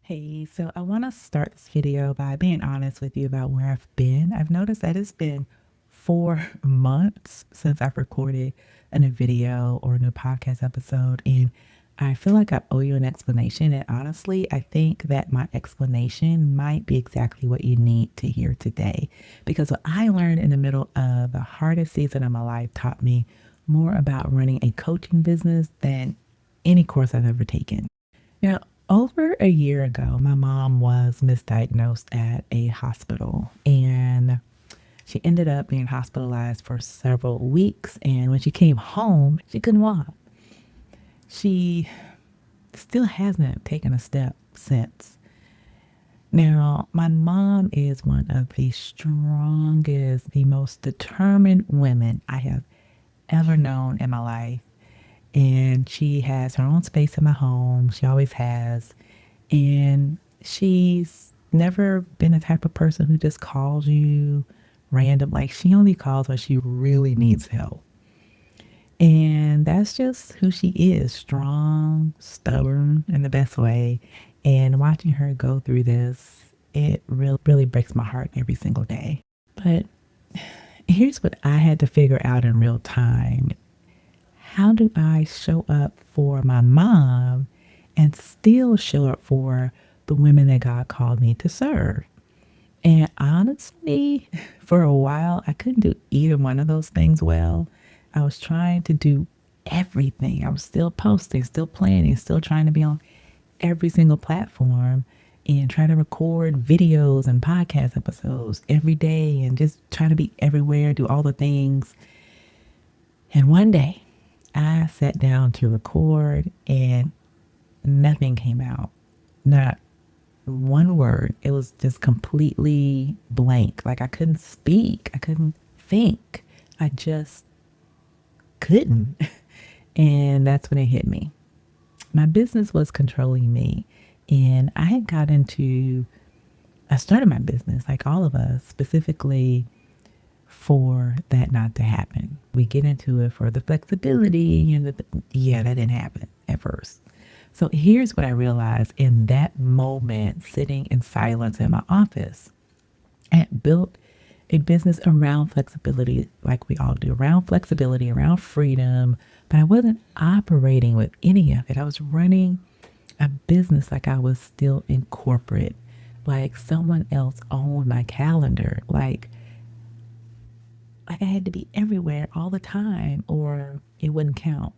Hey, so I want to start this video by being honest with you about where I've been. I've noticed that it's been 4 months since I've recorded a new video or a new podcast episode, and I feel like I owe you an explanation. And honestly, I think that my explanation might be exactly what you need to hear today. Because what I learned in the middle of the hardest season of my life taught me more about running a coaching business than any course I've ever taken. Now, over a year ago, my mom was misdiagnosed at a hospital and she ended up being hospitalized for several weeks. And when she came home, she couldn't walk. She still hasn't taken a step since. Now, my mom is one of the strongest, the most determined women I have ever known in my life. And she has her own space in my home. She always has. And she's never been the type of person who just calls you random. Like, she only calls when she really needs help. And that's just who she is, strong, stubborn in the best way. And watching her go through this, it really breaks my heart every single day. But here's what I had to figure out in real time. How do I show up for my mom and still show up for the women that God called me to serve? And honestly, for a while, I couldn't do either one of those things well. I was trying to do everything. I was still posting, still planning, still trying to be on every single platform and try to record videos and podcast episodes every day and just try to be everywhere, do all the things. And one day, I sat down to record and nothing came out. Not one word. It was just completely blank. Like, I couldn't speak. I couldn't think. I just couldn't. And that's when it hit me. My business was controlling me. And I started my business like all of us, specifically for that not to happen. We get into it for the flexibility and that didn't happen at first. So here's what I realized in that moment, sitting in silence in my office. I had built a business around flexibility, like we all do, around flexibility, around freedom, but I wasn't operating with any of it. I was running a business like I was still in corporate, like someone else owned my calendar, like I had to be everywhere all the time or it wouldn't count.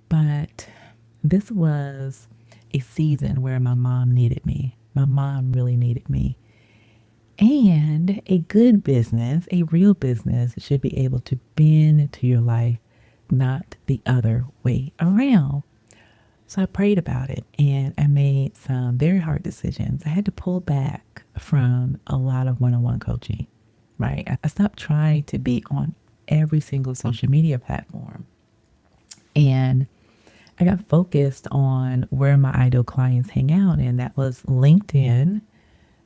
But this was a season where my mom needed me. My mom really needed me. And a good business, a real business, should be able to bend to your life, not the other way around. So I prayed about it and I made some very hard decisions. I had to pull back from a lot of one on one coaching, right? I stopped trying to be on every single social media platform. And I got focused on where my ideal clients hang out, and that was LinkedIn,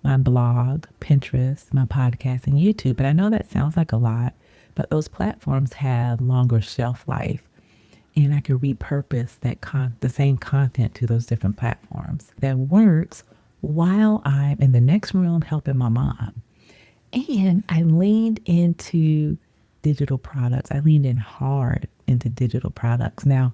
my blog, Pinterest, my podcast, and YouTube. But I know that sounds like a lot, but those platforms have longer shelf life, and I could repurpose the same content to those different platforms that works while I'm in the next room helping my mom. And I leaned into digital products. I leaned in hard into digital products. Now,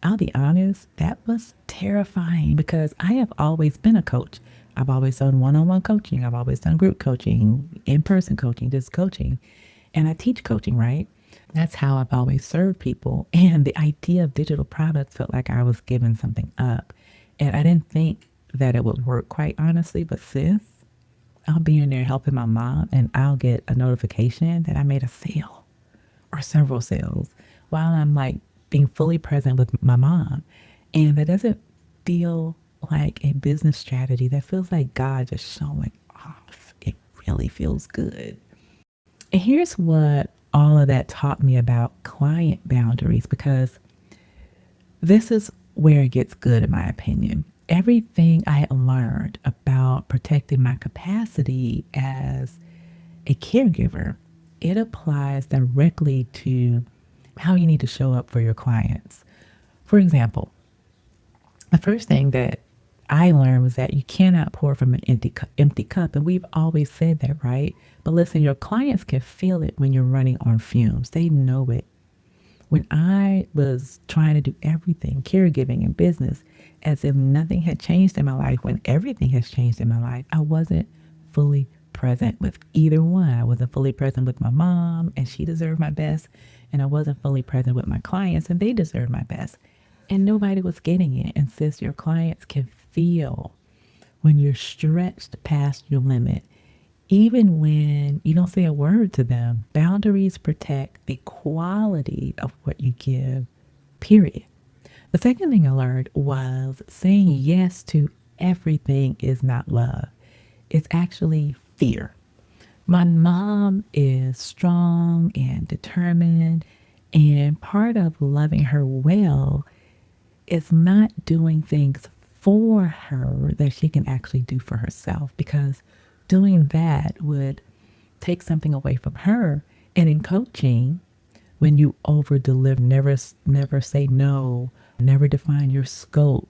I'll be honest, that was terrifying because I have always been a coach. I've always done one on one coaching. I've always done group coaching, in person coaching, just coaching. And I teach coaching, right? That's how I've always served people. And the idea of digital products felt like I was giving something up. And I didn't think that it would work, quite honestly. But sis, I'll be in there helping my mom and I'll get a notification that I made a sale or several sales while I'm like being fully present with my mom. And that doesn't feel like a business strategy. That feels like God just showing off. It really feels good. And here's what all of that taught me about client boundaries, because this is where it gets good, in my opinion. Everything I had learned about protecting my capacity as a caregiver, it applies directly to how you need to show up for your clients. For example, the first thing that I learned was that you cannot pour from an empty cup. And we've always said that, right? But listen, your clients can feel it when you're running on fumes. They know it. When I was trying to do everything, caregiving and business, as if nothing had changed in my life, when everything has changed in my life, I wasn't fully present with either one. I wasn't fully present with my mom, and she deserved my best. And I wasn't fully present with my clients, and they deserved my best. And nobody was getting it. And sis, your clients can feel when you're stretched past your limit. Even when you don't say a word to them, boundaries protect the quality of what you give, period. The second thing I learned was saying yes to everything is not love. It's actually fear. My mom is strong and determined, and part of loving her well is not doing things for her that she can actually do for herself, because doing that would take something away from her. And in coaching, when you over deliver, never say no, never define your scope,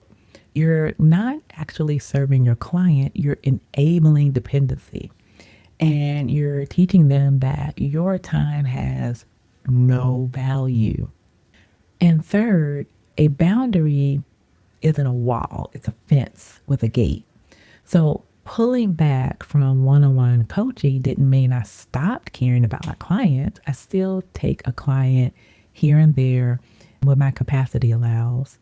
you're not actually serving your client, you're enabling dependency. And you're teaching them that your time has no value. And third, a boundary isn't a wall, it's a fence with a gate. So pulling back from one-on-one coaching didn't mean I stopped caring about my clients. I still take a client here and there what my capacity allows.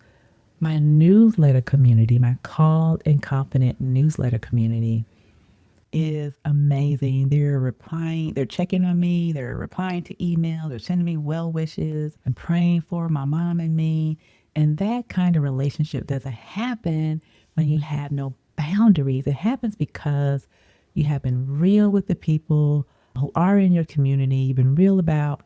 My newsletter community, my called and confident newsletter community, is amazing. They're replying, they're checking on me, they're replying to email, they're sending me well wishes and praying for my mom and me. And that kind of relationship doesn't happen when you have no boundaries. It happens because you have been real with the people who are in your community. You've been real about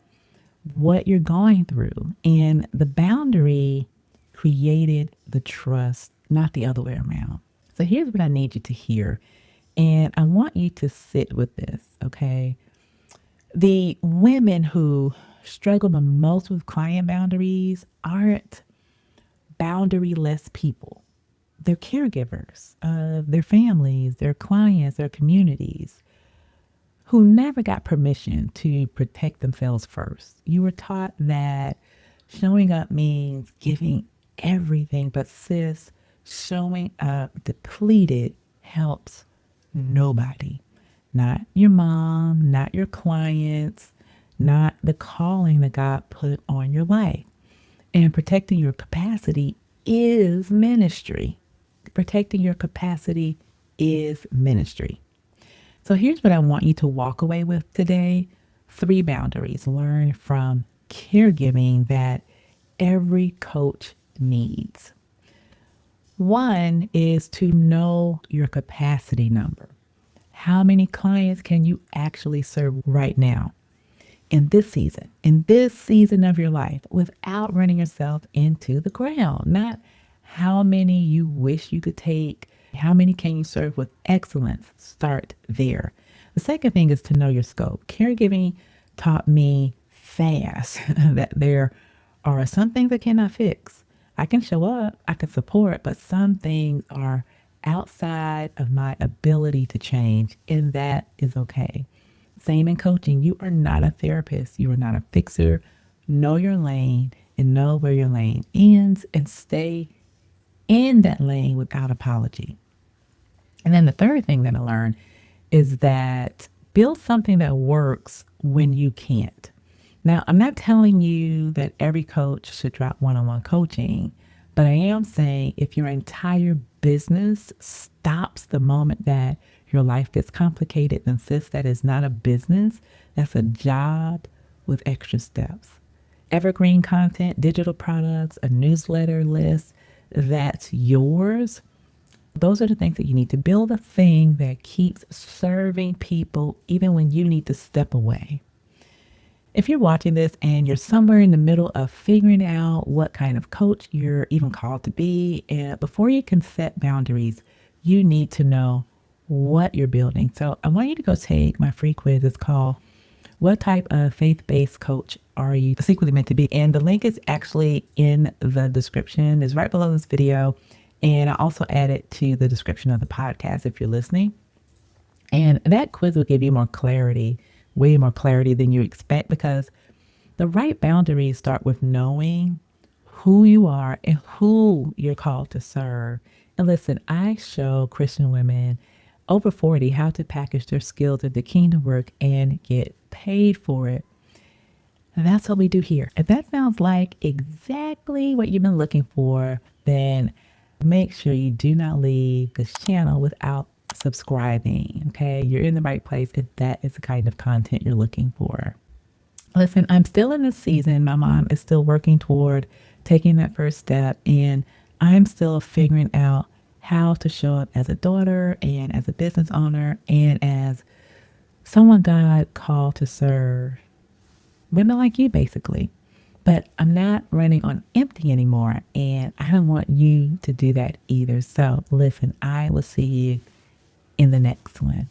what you're going through. And the boundary created the trust, not the other way around. So here's what I need you to hear. And I want you to sit with this, okay? The women who struggle the most with client boundaries aren't boundaryless people. They're caregivers of their families, their clients, their communities, who never got permission to protect themselves first. You were taught that showing up means giving everything, but sis, showing up depleted helps nobody. Not your mom, not your clients, not the calling that God put on your life. And protecting your capacity is ministry. Protecting your capacity is ministry. So here's what I want you to walk away with today. 3 boundaries learned from caregiving that every coach needs. One is to know your capacity number. How many clients can you actually serve right now in this season of your life, without running yourself into the ground? Not how many you wish you could take. How many can you serve with excellence? Start there. The second thing is to know your scope. Caregiving taught me fast that there are some things I cannot fix. I can show up, I can support, but some things are outside of my ability to change, and that is okay. Same in coaching. You are not a therapist. You are not a fixer. Know your lane and know where your lane ends, and stay in that lane without apology. And then the third thing that I learned is that build something that works when you can't. Now, I'm not telling you that every coach should drop one-on-one coaching, but I am saying if your entire business stops the moment that your life gets complicated, then sis, that is not a business. That's a job with extra steps. Evergreen content, digital products, a newsletter list, that's yours. Those are the things that you need to build, a thing that keeps serving people even when you need to step away. If you're watching this and you're somewhere in the middle of figuring out what kind of coach you're even called to be, and before you can set boundaries, you need to know what you're building. So I want you to go take my free quiz. It's called What Type of Faith-Based Coach Are You Secretly Meant to Be? And the link is actually in the description. It's right below this video. And I also add it to the description of the podcast if you're listening. And that quiz will give you more clarity, way more clarity than you expect, because the right boundaries start with knowing who you are and who you're called to serve. And listen, I show Christian women over 40 how to package their skills into kingdom work and get paid for it. And that's what we do here. If that sounds like exactly what you've been looking for, then make sure you do not leave this channel without subscribing. Okay, you're in the right place if that is the kind of content you're looking for. Listen, I'm still in this season. My mom is still working toward taking that first step, and I'm still figuring out how to show up as a daughter and as a business owner and as someone God called to serve women like you, basically. But I'm not running on empty anymore, and I don't want you to do that either. So, listen, I will see you in the next one.